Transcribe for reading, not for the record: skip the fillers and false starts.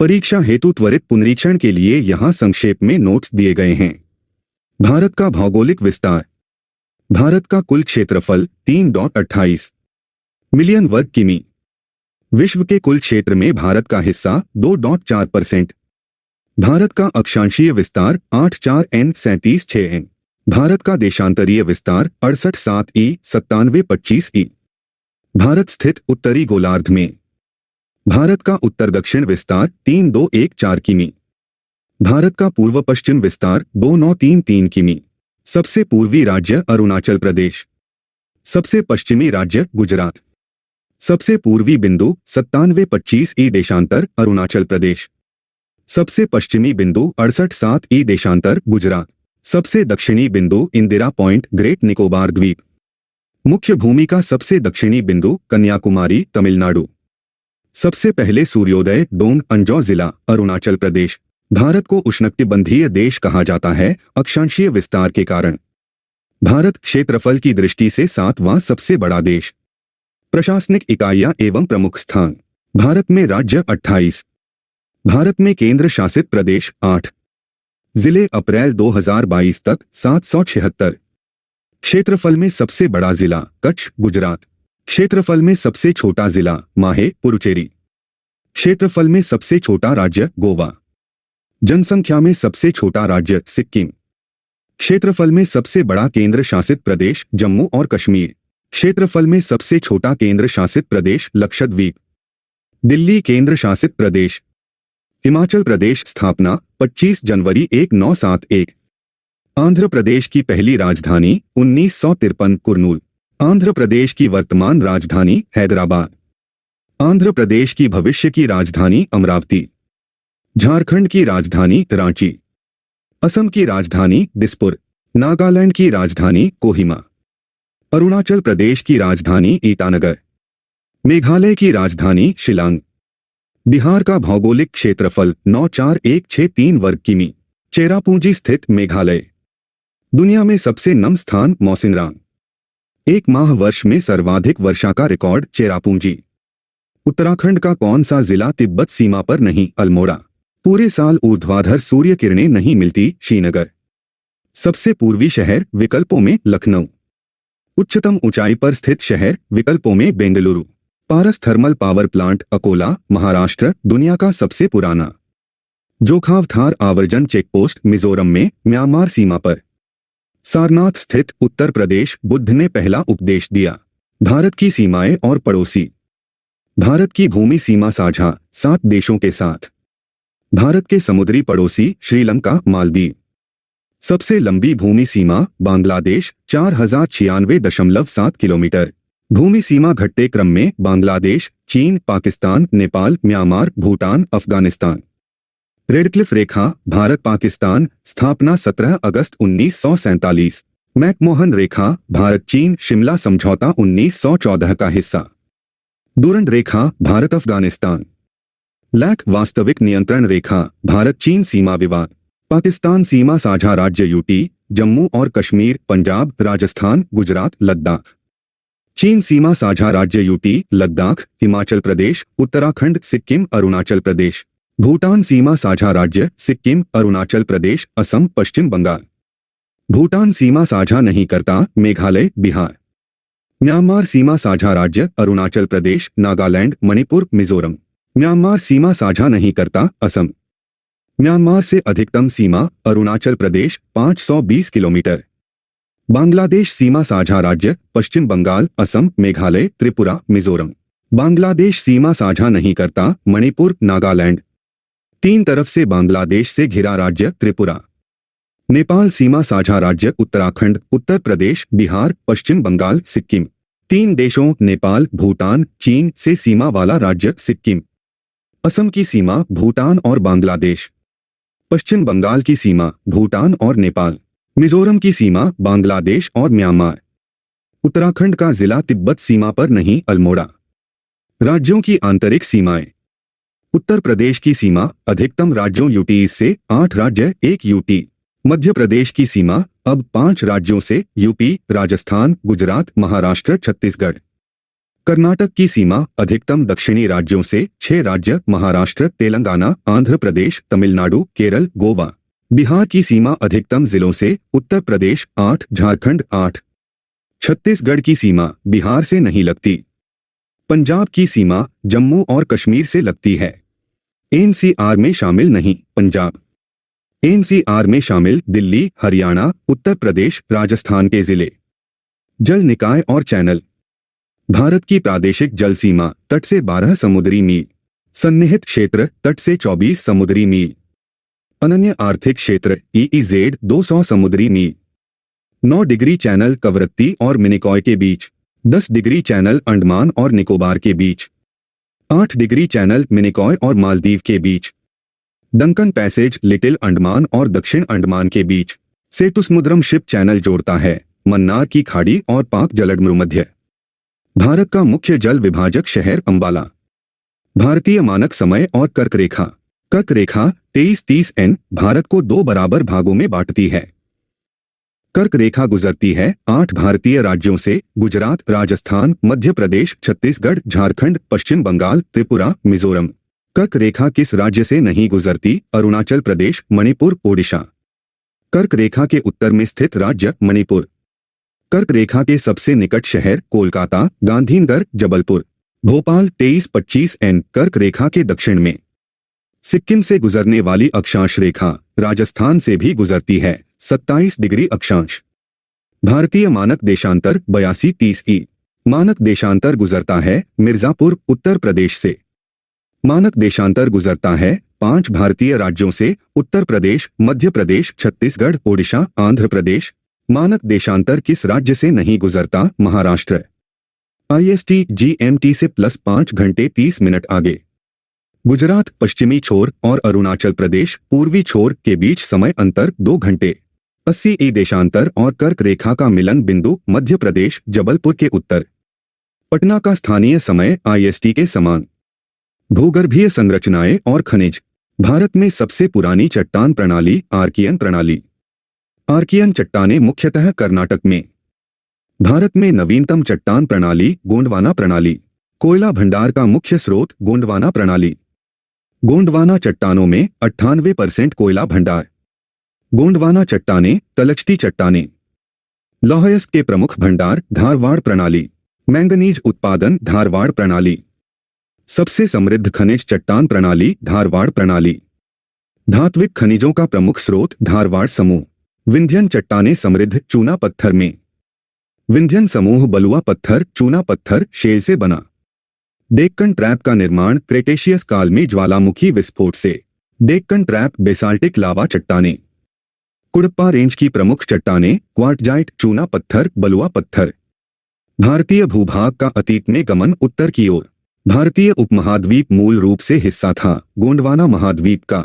परीक्षा हेतु त्वरित पुनरीक्षण के लिए यहाँ संक्षेप में नोट्स दिए गए हैं। भारत का भौगोलिक विस्तार। भारत का कुल क्षेत्रफल 3.28 मिलियन वर्ग किमी। विश्व के कुल क्षेत्र में भारत का हिस्सा 2.4%। भारत का अक्षांशीय विस्तार 84N37/6N। भारत का देशांतरीय विस्तार 68/7 ई 97/25 ई। भारत स्थित उत्तरी गोलार्ध में। भारत का उत्तर दक्षिण विस्तार 3214 किमी। भारत का पूर्व पश्चिम विस्तार 2933 किमी। सबसे पूर्वी राज्य अरुणाचल प्रदेश। सबसे पश्चिमी राज्य गुजरात। सबसे पूर्वी बिंदु 97/25 ई देशांतर अरुणाचल प्रदेश। सबसे पश्चिमी बिंदु 68/7 ई देशांतर गुजरात। सबसे दक्षिणी बिंदु इंदिरा पॉइंट ग्रेट निकोबार द्वीप। मुख्य भूमि का सबसे दक्षिणी बिंदु कन्याकुमारी तमिलनाडु। सबसे पहले सूर्योदय डोंग अंजौ जिला अरुणाचल प्रदेश। भारत को उष्णकटिबंधीय देश कहा जाता है अक्षांशीय विस्तार के कारण। भारत क्षेत्रफल की दृष्टि से 7वां सबसे बड़ा देश। प्रशासनिक इकाइयां एवं प्रमुख स्थान। भारत में राज्य 28। भारत में केंद्र शासित प्रदेश 8। जिले अप्रैल 2022 तक 776। क्षेत्रफल में सबसे बड़ा जिला कच्छ गुजरात। क्षेत्रफल में सबसे छोटा जिला माहे पुडुचेरी। क्षेत्रफल में सबसे छोटा राज्य गोवा। जनसंख्या में सबसे छोटा राज्य सिक्किम। क्षेत्रफल में सबसे बड़ा केंद्र शासित प्रदेश जम्मू और कश्मीर। क्षेत्रफल में सबसे छोटा केंद्र शासित प्रदेश लक्षद्वीप। दिल्ली केंद्र शासित प्रदेश। हिमाचल प्रदेश स्थापना 25 जनवरी 1971। आंध्र प्रदेश की पहली राजधानी 1953 कुर्नूल। आंध्र प्रदेश की वर्तमान राजधानी हैदराबाद। आंध्र प्रदेश की भविष्य की राजधानी अमरावती। झारखंड की राजधानी रांची। असम की राजधानी दिसपुर। नागालैंड की राजधानी कोहिमा। अरुणाचल प्रदेश की राजधानी ईटानगर। मेघालय की राजधानी शिलांग। बिहार का भौगोलिक क्षेत्रफल 94163 वर्ग किमी। चेरापूंजी स्थित मेघालय। दुनिया में सबसे नम स्थान मौसिनराम। एक माह वर्ष में सर्वाधिक वर्षा का रिकॉर्ड चेरापूंजी। उत्तराखंड का कौन सा जिला तिब्बत सीमा पर नहीं अल्मोड़ा। पूरे साल ऊर्ध्वाधर सूर्य किरणें नहीं मिलती श्रीनगर। सबसे पूर्वी शहर विकल्पों में लखनऊ। उच्चतम ऊंचाई पर स्थित शहर विकल्पों में Bengaluru. Paras thermal power plant Akola Maharashtra दुनिया का सबसे पुराना। जोखावथार आवर्जन चेकपोस्ट मिजोरम में म्यांमार सीमा पर। सारनाथ स्थित उत्तर प्रदेश बुद्ध ने पहला उपदेश दिया। भारत की सीमाएं और पड़ोसी। भारत की भूमि सीमा साझा 7 देशों के साथ। भारत के समुद्री पड़ोसी श्रीलंका मालदीव। सबसे लंबी भूमि सीमा बांग्लादेश 4096.7 किलोमीटर। भूमि सीमा घटते क्रम में बांग्लादेश चीन पाकिस्तान नेपाल म्यांमार भूटान अफगानिस्तान। रेडक्लिफ रेखा भारत पाकिस्तान स्थापना 17 अगस्त 1947। मैकमोहन रेखा भारत चीन शिमला समझौता 1914 का हिस्सा। डूरंड रेखा भारत अफगानिस्तान। लैक वास्तविक नियंत्रण रेखा भारत चीन सीमा विवाद। पाकिस्तान सीमा साझा राज्य यूटी जम्मू और कश्मीर पंजाब राजस्थान गुजरात लद्दाख। चीन सीमा साझा राज्य यूटी लद्दाख हिमाचल प्रदेश उत्तराखंड सिक्किम अरुणाचल प्रदेश। भूटान सीमा साझा राज्य सिक्किम अरुणाचल प्रदेश असम पश्चिम बंगाल। भूटान सीमा साझा नहीं करता मेघालय बिहार। म्यांमार सीमा साझा राज्य अरुणाचल प्रदेश नागालैंड मणिपुर मिजोरम। म्यांमार सीमा साझा नहीं करता असम। म्यांमार से अधिकतम सीमा अरुणाचल प्रदेश 520 किलोमीटर। बांग्लादेश सीमा साझा राज्य पश्चिम बंगाल असम मेघालय त्रिपुरा मिजोरम। बांग्लादेश सीमा साझा नहीं करता मणिपुर नागालैंड। 3 तरफ से बांग्लादेश से घिरा राज्य त्रिपुरा। नेपाल सीमा साझा राज्य उत्तराखंड उत्तर प्रदेश बिहार पश्चिम बंगाल सिक्किम। 3 देशों नेपाल भूटान चीन से सीमा वाला राज्य सिक्किम। असम की सीमा भूटान और बांग्लादेश। पश्चिम बंगाल की सीमा भूटान और नेपाल। मिजोरम की सीमा बांग्लादेश और म्यांमार। उत्तराखंड का जिला तिब्बत सीमा पर नहीं अल्मोड़ा। राज्यों की आंतरिक सीमाएं। उत्तर प्रदेश की सीमा अधिकतम राज्यों यूटीज से 8 राज्य 1 यूटी। मध्य प्रदेश की सीमा अब 5 राज्यों से यूपी राजस्थान गुजरात महाराष्ट्र छत्तीसगढ़। कर्नाटक की सीमा अधिकतम दक्षिणी राज्यों से 6 राज्य महाराष्ट्र, तेलंगाना, आंध्र प्रदेश, तमिलनाडु, केरल, गोवा। बिहार की सीमा अधिकतम जिलों से उत्तर प्रदेश 8, झारखंड 8। छत्तीसगढ़ की सीमा बिहार से नहीं लगती। पंजाब की सीमा जम्मू और कश्मीर से लगती है। एनसीआर में शामिल नहीं पंजाब। एनसीआर में शामिल दिल्ली, हरियाणा, उत्तर प्रदेश, राजस्थान के जिले। जल निकाय और चैनल। भारत की प्रादेशिक जल सीमा तट से 12 समुद्री मील। सन्निहित क्षेत्र तट से 24 समुद्री मील। अनन्य आर्थिक क्षेत्र EEZ 200 समुद्री मील। 9 डिग्री चैनल कवरत्ती और मिनिकॉय के बीच। 10 डिग्री चैनल अंडमान और निकोबार के बीच। 8 डिग्री चैनल मिनिकॉय और मालदीव के बीच। डंकन पैसेज लिटिल अंडमान और दक्षिण अंडमान के बीच। सेतुसमुद्रम शिप चैनल जोड़ता है मन्नार की खाड़ी और पाक जलसमूह। भारत का मुख्य जल विभाजक शहर अंबाला। भारतीय मानक समय और कर्क रेखा। कर्क रेखा 23:30 N भारत को 2 बराबर भागों में बांटती है। कर्क रेखा गुजरती है 8 भारतीय राज्यों से गुजरात, राजस्थान, मध्य प्रदेश, छत्तीसगढ़, झारखंड, पश्चिम बंगाल, त्रिपुरा, मिजोरम। कर्क रेखा किस राज्य से नहीं गुजरती? अरुणाचल प्रदेश, मणिपुर, ओडिशा। कर्क रेखा के उत्तर में स्थित राज्य मणिपुर। कर्क रेखा के सबसे निकट शहर कोलकाता, गांधीनगर, जबलपुर, भोपाल 23:25 N कर्क रेखा के दक्षिण में। सिक्किम से गुजरने वाली अक्षांश रेखा राजस्थान से भी गुजरती है 27 डिग्री अक्षांश। भारतीय मानक देशांतर 82:30 E। मानक देशांतर गुजरता है मिर्जापुर, उत्तर प्रदेश से। मानक देशांतर गुजरता है 5 भारतीय राज्यों से उत्तर प्रदेश, मध्य प्रदेश, छत्तीसगढ़, ओडिशा, आंध्र प्रदेश। मानक देशांतर किस राज्य से नहीं गुजरता? महाराष्ट्र। IST GMT से +5 घंटे 30 मिनट आगे। गुजरात पश्चिमी छोर और अरुणाचल प्रदेश पूर्वी छोर के बीच समय अंतर 2 घंटे। 80 E देशांतर और कर्क रेखा का मिलन बिंदु मध्य प्रदेश, जबलपुर के उत्तर। पटना का स्थानीय समय IST के समान। भूगर्भीय संरचनाएं और खनिज। भारत में सबसे पुरानी चट्टान प्रणाली आर्कियन प्रणाली। आर्कियन चट्टानें मुख्यतः कर्नाटक में। भारत में नवीनतम चट्टान प्रणाली गोंडवाना प्रणाली। कोयला भंडार का मुख्य स्रोत गोंडवाना प्रणाली। गोंडवाना चट्टानों में 98% कोयला भंडार। गोंडवाना चट्टानें तलछटी चट्टानें। लौह अयस्क के प्रमुख भंडार धारवाड़ प्रणाली। मैंगनीज उत्पादन धारवाड़ प्रणाली। सबसे समृद्ध खनिज चट्टान प्रणाली धारवाड़ प्रणाली। धात्विक खनिजों का प्रमुख स्रोत धारवाड़ समूह। विंध्यन चट्टानें समृद्ध चूना पत्थर में। विंध्यन समूह बलुआ पत्थर, चूना पत्थर, शेल से बना। डेक्कन ट्रैप का निर्माण क्रेटेशियस काल में ज्वालामुखी विस्फोट से। डेक्कन ट्रैप बेसाल्टिक लावा चट्टानें। कुडप्पा रेंज की प्रमुख चट्टानें क्वार्टजाइट, चूना पत्थर, बलुआ पत्थर। भारतीय भूभाग का अतीत में गमन उत्तर की ओर। भारतीय उपमहाद्वीप मूल रूप से हिस्सा था गोंडवाना महाद्वीप का।